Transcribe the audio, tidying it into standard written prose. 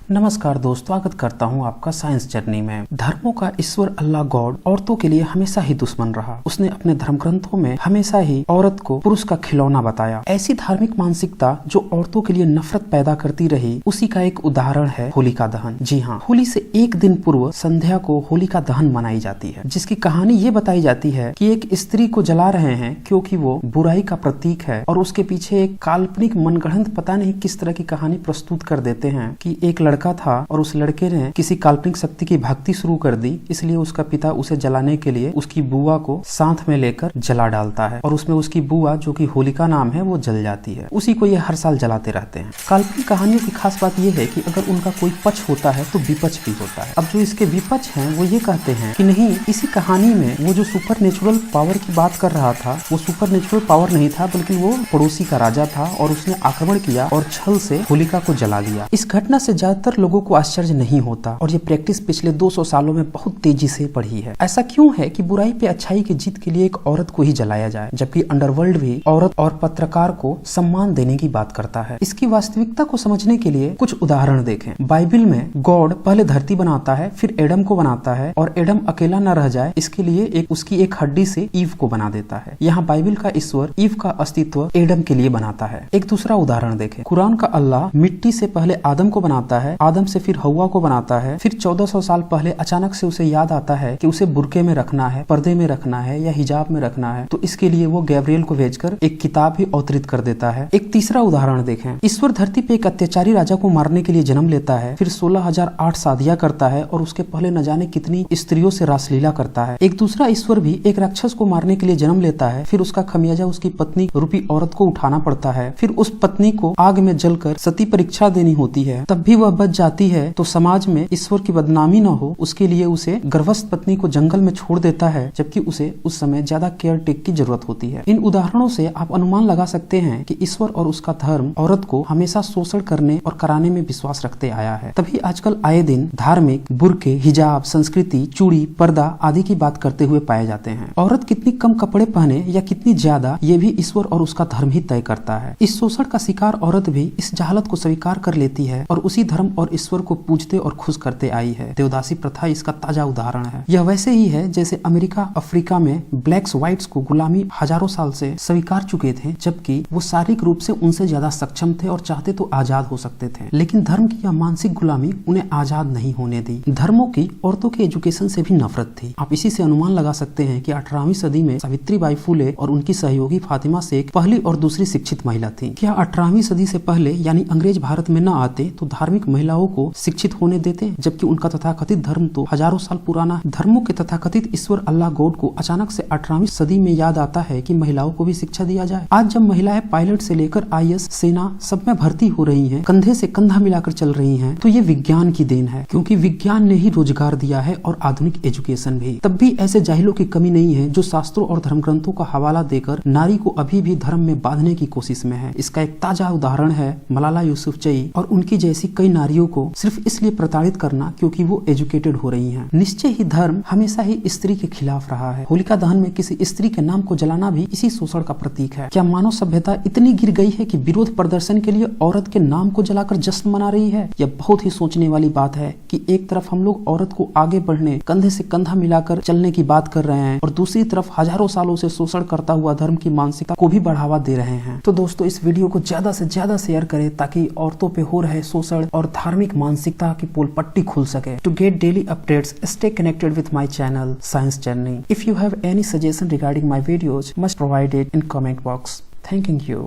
नमस्कार दोस्तों, स्वागत करता हूं आपका साइंस जर्नी में। धर्मों का ईश्वर अल्लाह गॉड औरतों के लिए हमेशा ही दुश्मन रहा। उसने अपने धर्म ग्रंथों में हमेशा ही औरत को पुरुष का खिलौना बताया। ऐसी धार्मिक मानसिकता जो औरतों के लिए नफरत पैदा करती रही, उसी का एक उदाहरण है होलिका दहन। जी हाँ, होली से एक दिन पूर्व संध्या को होलिका दहन मनाई जाती है, जिसकी कहानी ये बताई जाती है कि एक स्त्री को जला रहे हैं क्योंकि वो बुराई का प्रतीक है, और उसके पीछे एक काल्पनिक मनगढ़ंत पता नहीं किस तरह की कहानी प्रस्तुत कर देते हैं कि एक लड़का था और उस लड़के ने किसी काल्पनिक शक्ति की भक्ति शुरू कर दी, इसलिए उसका पिता उसे जलाने के लिए उसकी बुआ को साथ में लेकर जला डालता है, और उसमें उसकी बुआ जो कि होलिका नाम है वो जल जाती है। उसी को ये हर साल जलाते रहते हैं। काल्पनिक कहानियों की खास बात यह है कि अगर उनका कोई पक्ष होता है तो विपक्ष भी होता है। अब जो इसके विपक्ष हैं वो ये कहते हैं कि नहीं, इसी कहानी में वो जो सुपर नेचुरल पावर की बात कर रहा था वो सुपर नेचुरल पावर नहीं था, बल्कि वो पड़ोसी का राजा था और उसने आक्रमण किया और छल से होलिका को जला दिया। इस घटना से ज्यादातर लोगों को आश्चर्य नहीं होता, और ये प्रैक्टिस पिछले 200 सालों में बहुत तेजी से बढ़ी है। ऐसा क्यों है कि बुराई पे अच्छाई की जीत के लिए एक औरत को ही जलाया जाए, जबकि अंडरवर्ल्ड भी औरत और पत्रकार को सम्मान देने की बात करता है। इसकी वास्तविकता को समझने के लिए कुछ उदाहरण देखें। बाइबल में गॉड पहले धरती बनाता है, फिर एडम को बनाता है, और एडम अकेला न रह जाए इसके लिए उसकी एक हड्डी से ईव को बना देता है। यहाँ बाइबल का ईश्वर ईव का अस्तित्व एडम के लिए बनाता है। एक दूसरा उदाहरण देखें। कुरान का अल्लाह मिट्टी से पहले आदम को बनाता है, आदम से फिर हवा को बनाता है, फिर 1400 साल पहले अचानक से उसे याद आता है कि उसे बुरके में रखना है, पर्दे में रखना है या हिजाब में रखना है, तो इसके लिए वो गैब्रियल को भेजकर एक किताब ही अवतरित कर देता है। एक तीसरा उदाहरण देखें। ईश्वर धरती पे एक अत्याचारी राजा को मारने के लिए जन्म लेता है, फिर 16,008 शादियां करता है और उसके पहले न जाने कितनी स्त्रियों से रासलीला करता है। एक दूसरा ईश्वर भी एक राक्षस को मारने के लिए जन्म लेता है, फिर उसका खमियाजा उसकी पत्नी रूपी औरत को उठाना पड़ता है, फिर उस पत्नी को आग में जलकर सती परीक्षा देनी होती है, तब भी वह बच जाती है। तो समाज में ईश्वर की बदनामी न हो उसके लिए उसे गर्भस्थ पत्नी को जंगल में छोड़ देता है, जबकि उसे उस समय ज्यादा केयर टेक की जरूरत होती है। इन उदाहरणों से आप अनुमान लगा सकते हैं कि ईश्वर और उसका धर्म औरत को हमेशा शोषण करने और कराने में विश्वास रखते आया है। तभी आजकल आए दिन धार्मिक बुरके, हिजाब, संस्कृति, चूड़ी, पर्दा आदि की बात करते हुए पाए जाते हैं। औरत कितनी कम कपड़े पहने या कितनी ज्यादा, ये भी ईश्वर और उसका धर्म ही तय करता है। इस शोषण का शिकार औरत भी इस जहालत को स्वीकार कर लेती है और उसी धर्म और ईश्वर को पूजते और खुश करते आई है। देवदासी प्रथा इसका ताजा उदाहरण है। यह वैसे ही है जैसे अमेरिका अफ्रीका में ब्लैक्स व्हाइट्स को गुलामी हजारों साल से स्वीकार चुके थे, जबकि वो शारीरिक रूप से उनसे ज्यादा सक्षम थे और चाहते तो आजाद हो सकते थे, लेकिन धर्म की यह मानसिक गुलामी उन्हें आजाद नहीं होने दी। धर्मों की औरतों के एजुकेशन से भी नफरत थी। आप इसी से अनुमान लगा सकते हैं कि 18वीं सदी में सावित्रीबाई फुले और उनकी सहयोगी फातिमा शेख पहली और दूसरी शिक्षित महिला थी। क्या 18वीं सदी से पहले यानी अंग्रेज भारत में न आते तो धार्मिक महिलाओं को शिक्षित होने देते, जबकि उनका तथाकथित धर्म तो हजारों साल पुराना है। धर्मों के तथाकथित ईश्वर अल्लाह गॉड को अचानक से 18वीं सदी में याद आता है कि महिलाओं को भी शिक्षा दिया जाए। आज जब महिलाएं पायलट से लेकर IAS, सेना सब में भर्ती हो रही हैं, कंधे से कंधा मिलाकर चल रही हैं, तो ये विज्ञान की देन है, क्योंकि विज्ञान ने ही रोजगार दिया है और आधुनिक एजुकेशन भी। तब भी ऐसे जाहिलों की कमी नहीं है जो शास्त्रों और धर्म ग्रंथों का हवाला देकर नारी को अभी भी धर्म में बांधने की कोशिश में है। इसका एक ताजा उदाहरण है मलाला यूसुफजई और उनकी जैसी कई नारियों को सिर्फ इसलिए प्रताड़ित करना क्योंकि वो एजुकेटेड हो रही हैं। निश्चय ही धर्म हमेशा ही स्त्री के खिलाफ रहा है। होलिका दहन में किसी स्त्री के नाम को जलाना भी इसी शोषण का प्रतीक है। क्या मानव सभ्यता इतनी गिर गई है कि विरोध प्रदर्शन के लिए औरत के नाम को जलाकर जश्न मना रही है? यह बहुत ही सोचने वाली बात है कि एक तरफ हम लोग औरत को आगे बढ़ने, कंधे से कंधा मिलाकर चलने की बात कर रहे हैं, और दूसरी तरफ हजारों सालों से शोषण करता हुआ धर्म की मानसिकता को भी बढ़ावा दे रहे हैं। तो दोस्तों, इस वीडियो को ज्यादा से ज्यादा शेयर करें ताकि औरतों पे हो रहे शोषण और धार्मिक मानसिकता की पोल पट्टी खुल सके। To get daily updates, stay connected with my channel Science Journey. If you have any suggestion regarding my videos, must provide it in comment box. Thanking you.